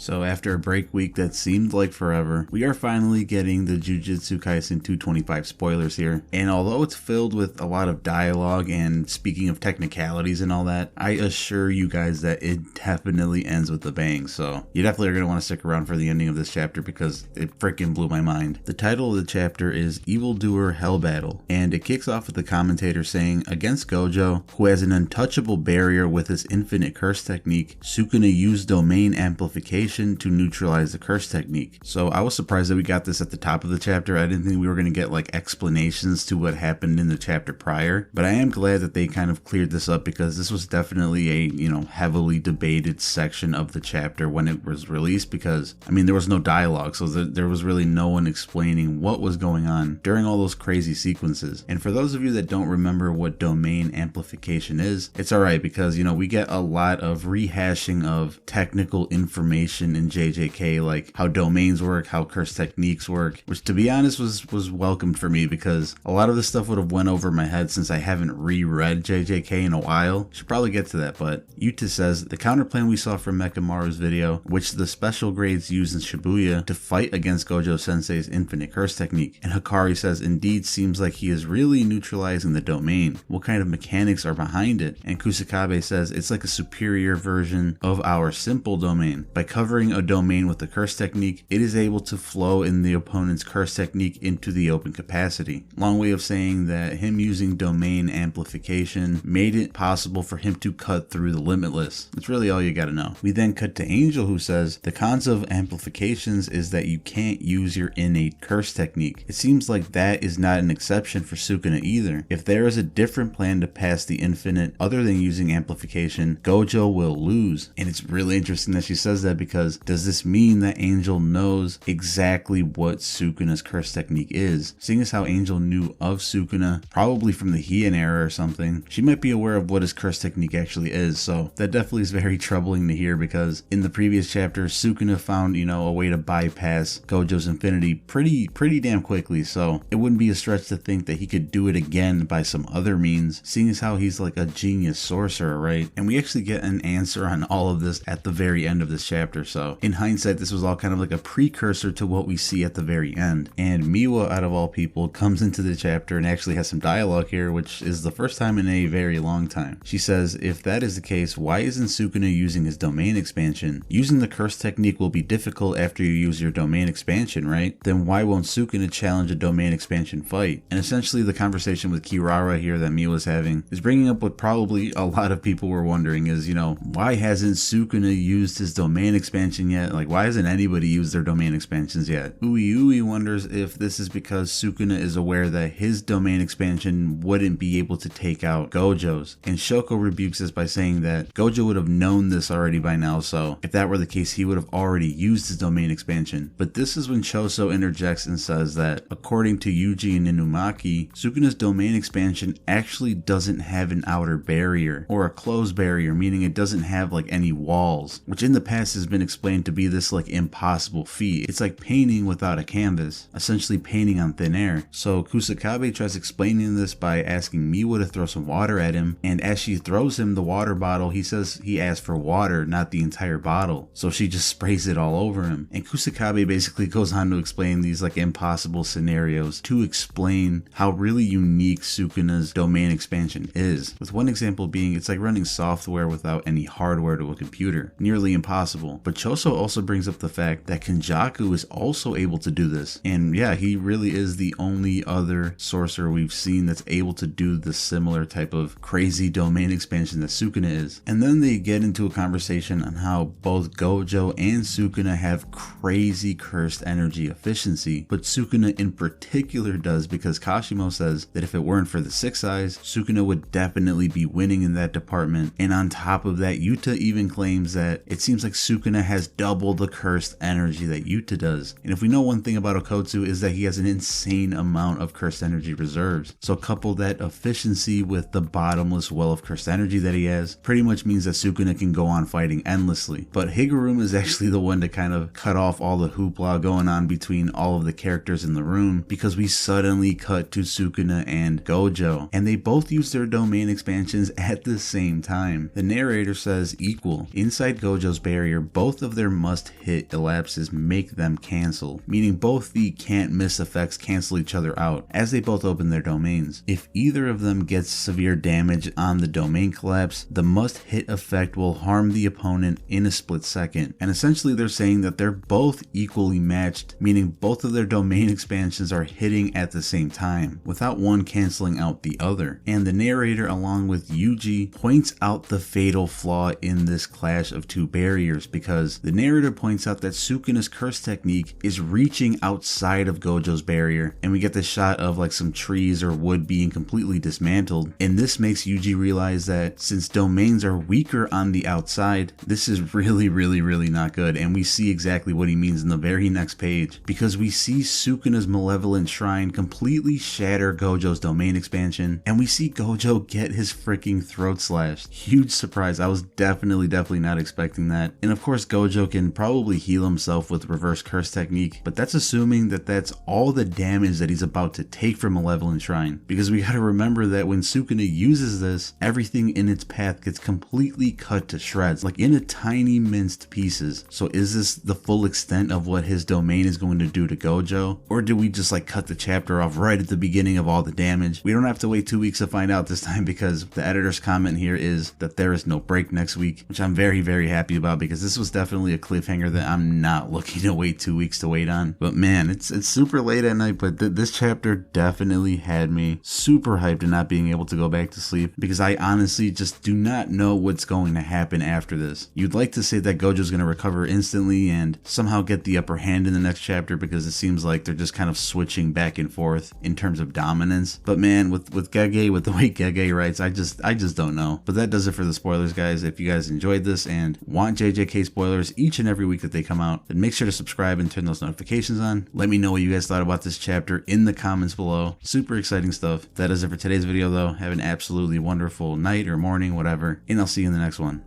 So after a break week that seemed like forever, we are finally getting the Jujutsu Kaisen 225 spoilers here. And although it's filled with a lot of dialogue and speaking of technicalities and all that, I assure you guys that it definitely ends with a bang. So you definitely are going to want to stick around for the ending of this chapter because it freaking blew my mind. The title of the chapter is Evildoer Hell Battle, and it kicks off with the commentator saying, against Gojo, who has an untouchable barrier with his infinite curse technique, Sukuna used domain amplification to neutralize the curse technique. So I was surprised that we got this at the top of the chapter. I didn't think we were going to get like explanations to what happened in the chapter prior, but I am glad that they kind of cleared this up because this was definitely a, heavily debated section of the chapter when it was released because, there was no dialogue, so there was really no one explaining what was going on during all those crazy sequences. And for those of you that don't remember what domain amplification is, it's alright because, we get a lot of rehashing of technical information in JJK, like how domains work, how curse techniques work, which to be honest was welcomed for me because a lot of this stuff would have went over my head since I haven't reread JJK in a while. Should probably get to that, but Yuta says the counterplan we saw from Mekamaru's video, which the special grades use in Shibuya to fight against Gojo Sensei's infinite curse technique. And Hikari says indeed seems like he is really neutralizing the domain. What kind of mechanics are behind it? And Kusakabe says it's like a superior version of our simple domain. By covering a domain with the curse technique, it is able to flow in the opponent's curse technique into the open capacity. Long way of saying that him using domain amplification made it possible for him to cut through the limitless. That's really all you gotta know. We then cut to Angel, who says the cons of amplifications is that you can't use your innate curse technique. It seems like that is not an exception for Sukuna either. If there is a different plan to pass the infinite other than using amplification, Gojo will lose. And it's really interesting that she says that because does this mean that Angel knows exactly what Sukuna's curse technique is? Seeing as how Angel knew of Sukuna, probably from the Heian era or something, she might be aware of what his curse technique actually is. So that definitely is very troubling to hear because in the previous chapter, Sukuna found, a way to bypass Gojo's infinity pretty damn quickly. So it wouldn't be a stretch to think that he could do it again by some other means, seeing as how he's like a genius sorcerer, right? And we actually get an answer on all of this at the very end of this chapter. So in hindsight, this was all kind of like a precursor to what we see at the very end. And Miwa, out of all people, comes into the chapter and actually has some dialogue here, which is the first time in a very long time. She says, if that is the case, why isn't Sukuna using his domain expansion? Using the curse technique will be difficult after you use your domain expansion, right? Then why won't Sukuna challenge a domain expansion fight? And essentially the conversation with Kirara here that Miwa's having is bringing up what probably a lot of people were wondering is, why hasn't Sukuna used his domain expansion yet? Like, why hasn't anybody used their domain expansions yet? Ui wonders if this is because Sukuna is aware that his domain expansion wouldn't be able to take out Gojo's. And Shoko rebukes this by saying that Gojo would have known this already by now, so if that were the case, he would have already used his domain expansion. But this is when Choso interjects and says that, according to Yuji and Inumaki, Sukuna's domain expansion actually doesn't have an outer barrier, or a closed barrier, meaning it doesn't have like any walls, which in the past has been explained to be this like impossible feat. It's like painting without a canvas, essentially painting on thin air. So Kusakabe tries explaining this by asking Miwa to throw some water at him, and as she throws him the water bottle, he says he asked for water, not the entire bottle. So she just sprays it all over him. And Kusakabe basically goes on to explain these like impossible scenarios to explain how really unique Sukuna's domain expansion is. With one example being it's like running software without any hardware to a computer. Nearly impossible. But Choso also brings up the fact that Kenjaku is also able to do this. And yeah, he really is the only other sorcerer we've seen that's able to do the similar type of crazy domain expansion that Sukuna is. And then they get into a conversation on how both Gojo and Sukuna have crazy cursed energy efficiency, but Sukuna in particular does because Kashimo says that if it weren't for the 6 eyes, Sukuna would definitely be winning in that department. And on top of that, Yuta even claims that it seems like Sukuna has double the cursed energy that Yuta does. And if we know one thing about Okotsu is that he has an insane amount of cursed energy reserves. So couple that efficiency with the bottomless well of cursed energy that he has, pretty much means that Sukuna can go on fighting endlessly. But Higuruma is actually the one to kind of cut off all the hoopla going on between all of the characters in the room, because we suddenly cut to Sukuna and Gojo, and they both use their domain expansions at the same time. The narrator says equal. Inside Gojo's barrier, both both of their must-hit elapses make them cancel, meaning both the can't-miss effects cancel each other out as they both open their domains. If either of them gets severe damage on the domain collapse, the must-hit effect will harm the opponent in a split second. And essentially they're saying that they're both equally matched, meaning both of their domain expansions are hitting at the same time, without one canceling out the other. And the narrator, along with Yuji, points out the fatal flaw in this clash of two barriers, because the narrator points out that Sukuna's curse technique is reaching outside of Gojo's barrier, and we get this shot of like some trees or wood being completely dismantled, and this makes Yuji realize that since domains are weaker on the outside, this is really not good. And we see exactly what he means in the very next page, because we see Sukuna's malevolent shrine completely shatter Gojo's domain expansion, and we see Gojo get his freaking throat slashed. Huge surprise. I was definitely not expecting that. And of course Gojo can probably heal himself with reverse curse technique, but that's assuming that that's all the damage that he's about to take from Malevolent Shrine, because we gotta remember that when Sukuna uses this, everything in its path gets completely cut to shreds, like in a tiny minced pieces. So is this the full extent of what his domain is going to do to Gojo, or do we just like cut the chapter off right at the beginning of all the damage? We don't have to wait 2 weeks to find out this time, because the editor's comment here is that there is no break next week, which I'm very happy about, because this was definitely a cliffhanger that I'm not looking to wait 2 weeks to wait on. But man, it's super late at night, but this chapter definitely had me super hyped and not being able to go back to sleep, because I honestly just do not know what's going to happen after this. You'd like to say that Gojo's going to recover instantly and somehow get the upper hand in the next chapter, because it seems like they're just kind of switching back and forth in terms of dominance. But man, with Gege, with the way Gege writes, I just don't know. But that does it for the spoilers, guys. If you guys enjoyed this and want JJK spoilers each and every week that they come out, then make sure to subscribe and turn those notifications on. Let me know what you guys thought about this chapter in the comments below. Super exciting stuff. That is it for today's video though. Have an absolutely wonderful night or morning, whatever, and I'll see you in the next one.